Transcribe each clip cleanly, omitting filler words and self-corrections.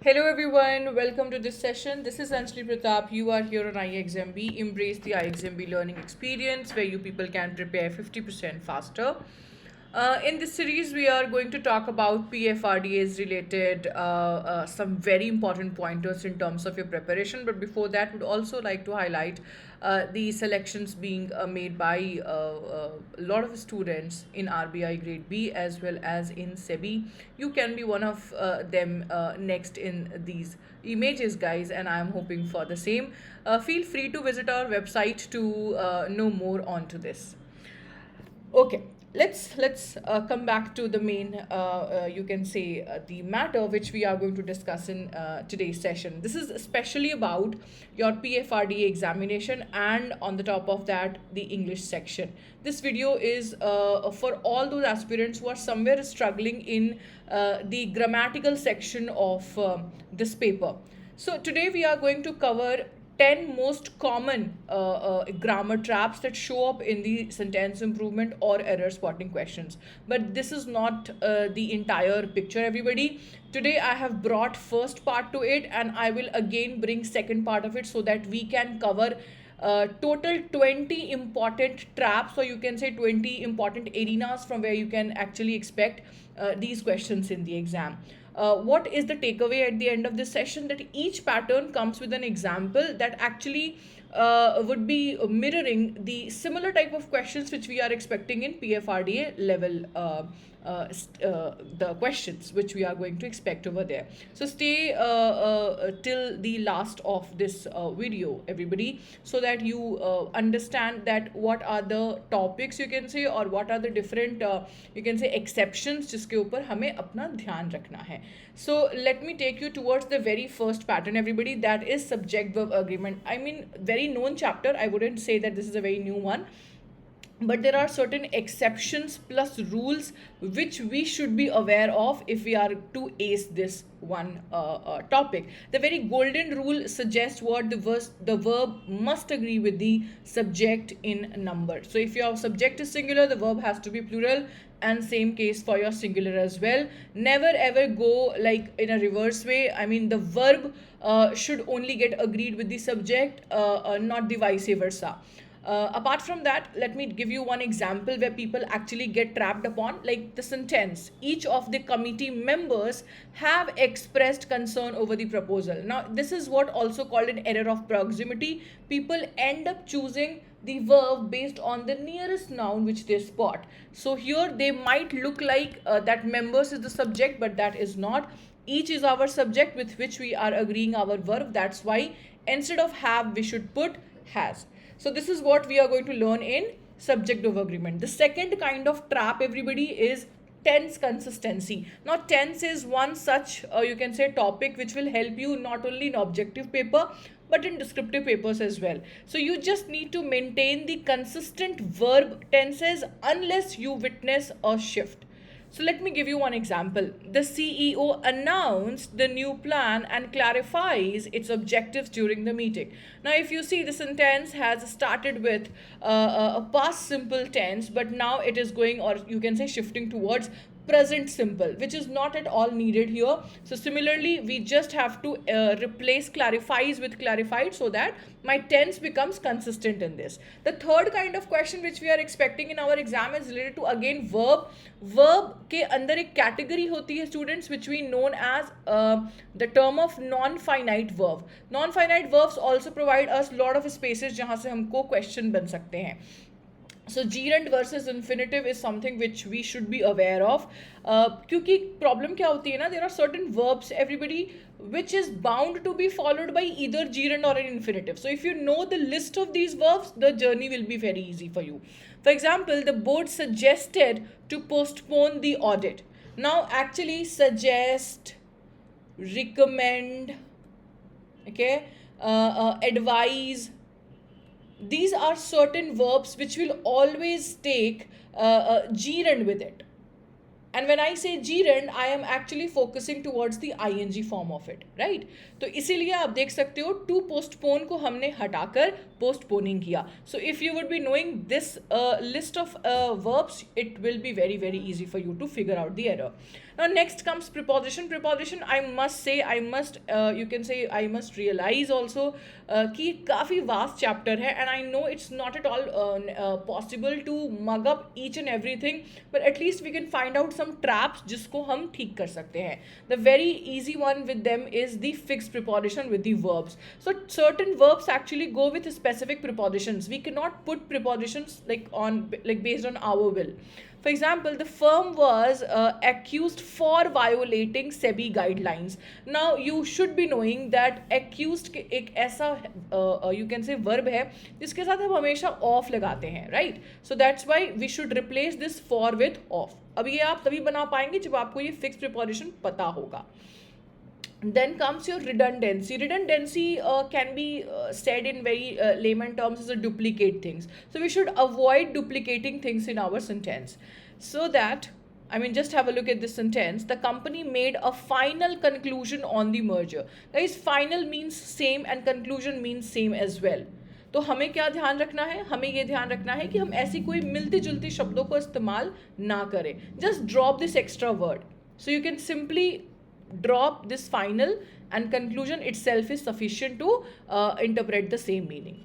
Hello everyone, welcome to this session. This is Anjali Pratap. You are here on iXMB. Embrace the iXMB learning experience where you people can prepare 50% faster. In this series, we are going to talk about PFRDA's related some very important pointers in terms of your preparation. But before that, would also like to highlight the selections being made by a lot of students in RBI Grade B as well as in SEBI. You can be one of them next in these images, guys, and I am hoping for the same. Feel free to visit our website to know more onto this. Okay, let's come back to the main you can say the matter which we are going to discuss in today's session. This is especially about your PFRDA examination and on the top of that the English section. This video is for all those aspirants who are somewhere struggling in the grammatical section of this paper. So today we are going to cover 10 most common grammar traps that show up in the sentence improvement or error spotting questions. But this is not the entire picture, everybody. Today I have brought first part to it, and I will again bring second part of it so that we can cover total 20 important traps, or you can say 20 important arenas from where you can actually expect these questions in the exam. What is the takeaway at the end of this session? That each pattern comes with an example that actually would be mirroring the similar type of questions which we are expecting in PFRDA level, the questions which we are going to expect over there. So stay till the last of this video, everybody, so that you understand that what are the topics, you can say, or what are the different you can say exceptions जिसके ऊपर हमें अपना ध्यान रखना है. So let me take you towards the very first pattern, everybody, that is subject verb agreement. I mean, very known chapter. I wouldn't say that this is a very new one, but there are certain exceptions plus rules which we should be aware of if we are to ace this one topic. The very golden rule suggests what the verb must agree with the subject in number. So if your subject is singular, the verb has to be plural, and same case for your singular as well. Never ever go like in a reverse way. I mean, the verb should only get agreed with the subject, not the vice versa. Apart from that, let me give you one example where people actually get trapped upon, like the sentence, each of the committee members have expressed concern over the proposal. Now this is what also called an error of proximity. People end up choosing the verb based on the nearest noun which they spot. So here they might look like that members is the subject, but that is not. Each is our subject with which we are agreeing our verb. That's why instead of have we should put has. So this is what we are going to learn in subject of agreement. The second kind of trap, everybody, is tense consistency. Now tense is one such you can say topic which will help you not only in objective paper but in descriptive papers as well. So you just need to maintain the consistent verb tenses unless you witness a shift. So let me give you one example. The CEO announced the new plan and clarifies its objectives during the meeting. Now, if you see, the sentence has started with a past simple tense, but now it is going, or you can say shifting towards present simple, which is not at all needed here. So similarly, we just have to replace clarifies with clarified so that my tense becomes consistent in this. The third kind of question which we are expecting in our exam is related to again verb के अंदर एक category होती है students which we known as the term of non-finite verb. Non-finite verbs also provide us lot of spaces जहाँ से हमको question बन सकते हैं. So gerund versus infinitive is something which we should be aware of. क्योंकि problem क्या होती है ना, there are certain verbs, everybody, which is bound to be followed by either gerund or an infinitive. So if you know the list of these verbs, the journey will be very easy for you. For example, the board suggested to postpone the audit. Now actually suggest, recommend, okay, advise, these are certain verbs which will always take gerund with it. And when I say gerund, I am actually focusing towards the ing form of it, right? तो इसीलिए आप देख सकते हो to postpone को हमने हटाकर postponing किया. So if you would be knowing this list of verbs, it will be very easy for you to figure out the error. Now next comes preposition. Preposition, I must say, I must you can say, I must realize also कि काफ़ी vast chapter है, and I know it's not at all possible to mug up each and everything, but at least we can find out some traps जिसको हम ठीक कर सकते हैं. The very easy one with them is the fixed preposition with the verbs. So certain verbs actually go with specific prepositions. We cannot put prepositions like based on our will. For example, the firm was accused for violating SEBI guidelines. Now, you should be knowing that accused एक ऐसा you can say verb है जिसके साथ हम हमेशा off लगाते हैं, right? So that's why we should replace this for with off. अब ये आप तभी बना पाएंगे जब आपको ये fixed preposition पता होगा. Then comes your redundancy. Redundancy can be said in very layman terms as a duplicate things. So we should avoid duplicating things in our sentence. So that, I mean, just have a look at this sentence. The company made a final conclusion on the merger. Guys, final means same and conclusion means same as well. तो हमें क्या ध्यान रखना है? हमें ये ध्यान रखना है कि हम ऐसी कोई मिलती जुलती शब्दों को इस्तेमाल ना करें. Just drop this extra word. So you can simply drop this final, and conclusion itself is sufficient to interpret the same meaning.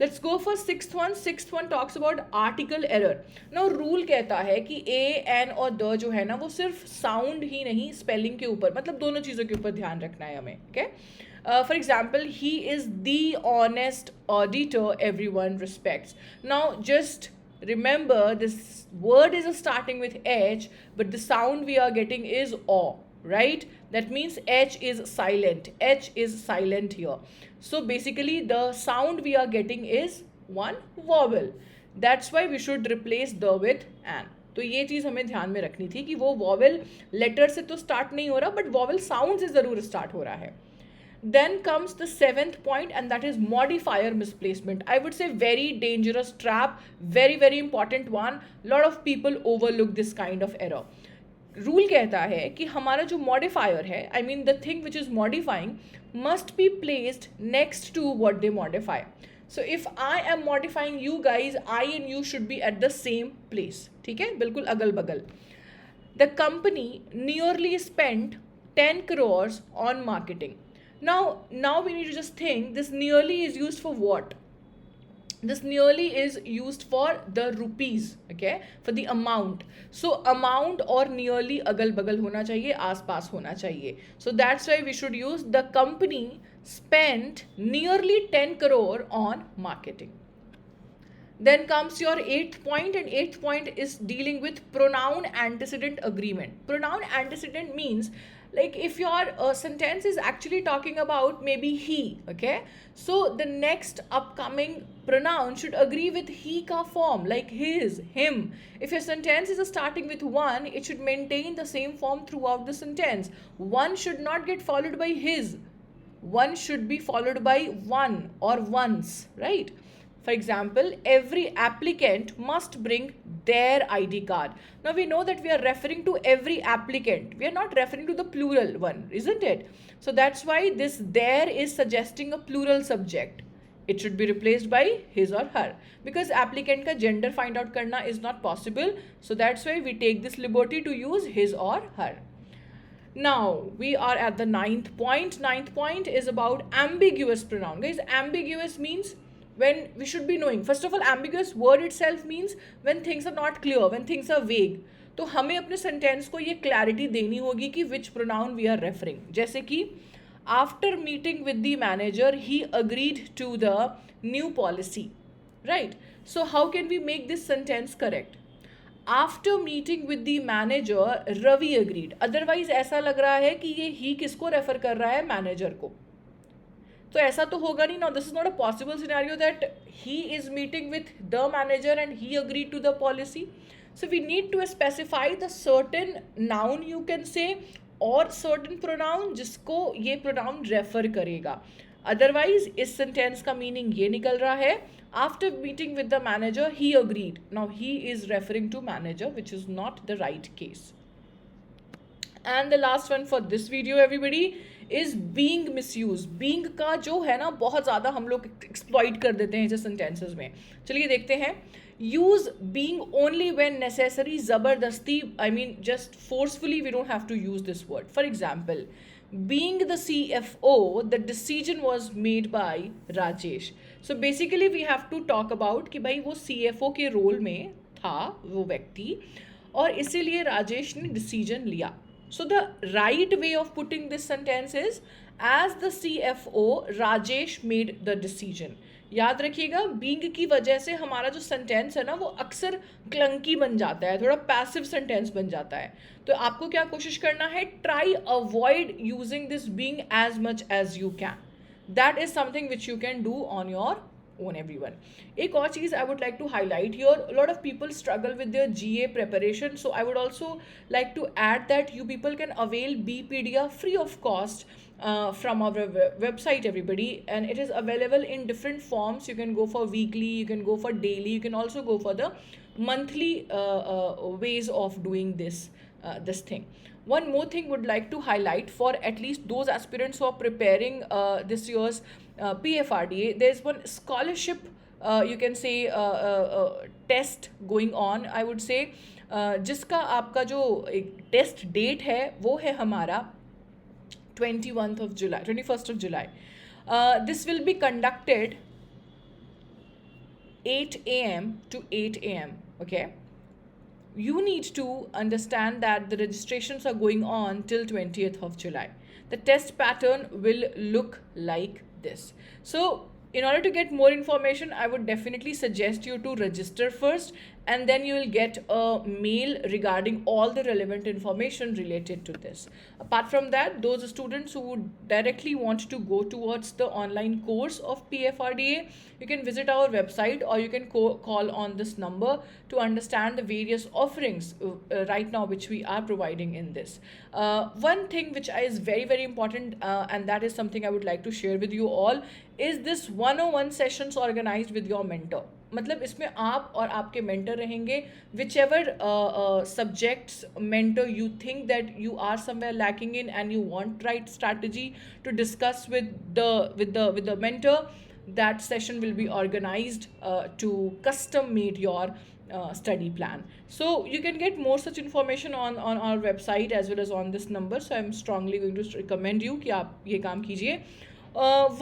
Let's go for sixth one. Sixth one talks about article error. Now rule कहता है कि a, an और the जो है ना वो सिर्फ sound ही नहीं spelling के ऊपर, मतलब दोनों चीज़ों के ऊपर ध्यान रखना है हमें. Okay? For example, he is the honest auditor everyone respects. Now just remember this word is starting with H, but the sound we are getting is O. Right? That means H is silent. H is silent here. So basically the sound we are getting is one vowel. That's why we should replace the with an. तो ये चीज़ हमें ध्यान में रखनी थी कि वो vowel letter से तो start नहीं हो रहा, but vowel sound से ज़रूर start हो रहा है. Then comes the seventh point, and that is modifier misplacement. I would say very dangerous trap, very very important one. Lot of people overlook this kind of error. Rule कहता है कि हमारा जो मॉडिफायर है, I mean the thing which is modifying, must be placed next to what they modify. So if I am modifying you guys, I and you should be at the same place. ठीक है, बिल्कुल अगल बगल. The company nearly spent 10 crores on marketing. Now we need to just think, this nearly is used for what? This nearly is used for the rupees, okay, for the amount. So amount और nearly अगल बगल होना चाहिए, आस पास होना चाहिए. So that's why we should use the company spent nearly 10 crore on marketing. Then comes your eighth point, and eighth point is dealing with pronoun antecedent agreement. Pronoun antecedent means like if your sentence is actually talking about maybe he, okay, so the next upcoming pronoun should agree with he ka form, like his, him. If your sentence is starting with one, it should maintain the same form throughout the sentence. One should not get followed by his. One should be followed by one or once, right? For example, every applicant must bring their ID card. Now we know that we are referring to every applicant. We are not referring to the plural one, isn't it? So that's why this there is suggesting a plural subject. It should be replaced by his or her, because applicant ka gender find out karna is not possible. So that's why we take this liberty to use his or her. Now we are at the ninth point. Ninth point is about ambiguous pronoun. Guys, ambiguous means when we should be knowing. First of all, ambiguous word itself means when things are not clear, when things are vague. तो हमें अपने sentence को ये clarity देनी होगी कि which pronoun we are referring. जैसे कि after meeting with the manager he agreed to the new policy, right? So how can we make this sentence correct? After meeting with the manager Ravi agreed. Otherwise ऐसा लग रहा है कि ये ही किसको refer कर रहा है? मैनेजर को. तो ऐसा तो होगा नहीं ना. This is not a possible scenario that he is meeting with the manager and he agreed to the policy. So we need to specify the certain noun you can say और certain pronoun जिसको ये pronoun refer करेगा. Otherwise इस sentence का meaning ये निकल रहा है, after meeting with the manager he agreed. Now he is referring to manager, which is not the right case. And the last one for this video, everybody, is being misuse. Being का जो है ना बहुत ज़्यादा हम लोग exploit कर देते हैं ऐसे सेंटेंसेस में. चलिए देखते हैं. Use being only when necessary. ज़बरदस्ती, I mean just forcefully we don't have to use this word. For example, being the CFO, the decision was made by Rajesh. So basically we have to talk about कि भाई वो CFO के role में था वो व्यक्ति और इसीलिए राजेश ने डिसीजन लिया. So the right way of putting this sentence is as the CFO Rajesh made the decision. याद रखिएगा, बीइंग की वजह से हमारा जो सेंटेंस है ना वो अक्सर क्लंकी बन जाता है, थोड़ा पैसिव सेंटेंस बन जाता है. तो आपको क्या कोशिश करना है, try avoid using this being as much as you can. That is something which you can do on your own, everyone. एक और चीज़ I would like to highlight here, a lot of people struggle with their GA preparation, so I would also like to add that you people can avail Bpedia free of cost from our website, everybody, and it is available in different forms. You can go for weekly, you can go for daily, you can also go for the monthly ways of doing this thing. One more thing would like to highlight for at least those aspirants who are preparing this year's PFRDA. There's one scholarship, you can say, test going on, I would say, जिसका आपका जो एक test date है वो है हमारा 21st of July. This will be conducted 8 a.m. to 8 a.m. Okay. You need to understand that the registrations are going on till 20th of July. The test pattern will look like this. So in order to get more information, I would definitely suggest you to register first, and then you will get a mail regarding all the relevant information related to this. Apart from that, those students who would directly want to go towards the online course of PFRDA, you can visit our website or you can call on this number to understand the various offerings right now which we are providing in this. One thing which is very very important, and that is something I would like to share with you all, is this 101 sessions organized with your mentor. मतलब इसमें आप और आपके mentor रहेंगे. Whichever subjects mentor you think that you are somewhere lacking in and you want right strategy to discuss with the mentor, that session will be organized to custom made your study plan. So you can get more such information on our website as well as on this number. So I'm strongly going to recommend you कि आप ये काम कीजिए.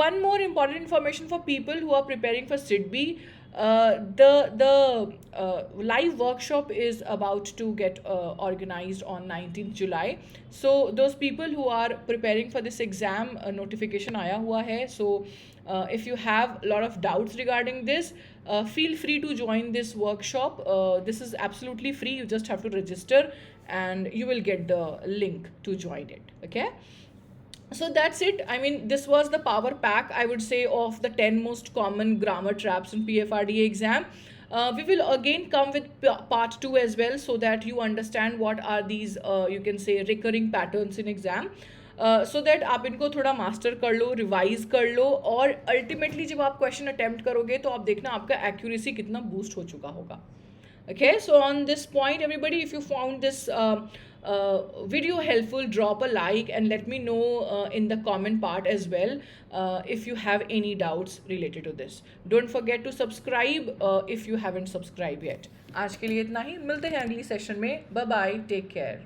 One more important information for people who are preparing for SIDBI. The live workshop is about to get organized on 19th July. So those people who are preparing for this exam, notification आया हुआ है. So if you have a lot of doubts regarding this, feel free to join this workshop. This is absolutely free. You just have to register and you will get the link to join it. Okay. So that's it. I mean, this was the power pack, I would say, of the 10 most common grammar traps in PFRDA exam. We will again come with part 2 as well, so that you understand what are these, you can say, recurring patterns in exam. So that आप इनको थोड़ा master कर लो, revise कर लो, और ultimately जब आप question attempt करोगे तो आप देखना आपका एक्यूरेसी कितना बूस्ट हो चुका होगा. Okay, so on this point, everybody, if you found this video helpful, drop a like and let me know in the comment part as well if you have any doubts related to this. Don't forget to subscribe if you haven't subscribed yet. आज के लिए इतना ही. मिलते हैं अगली session में. Bye bye, take care.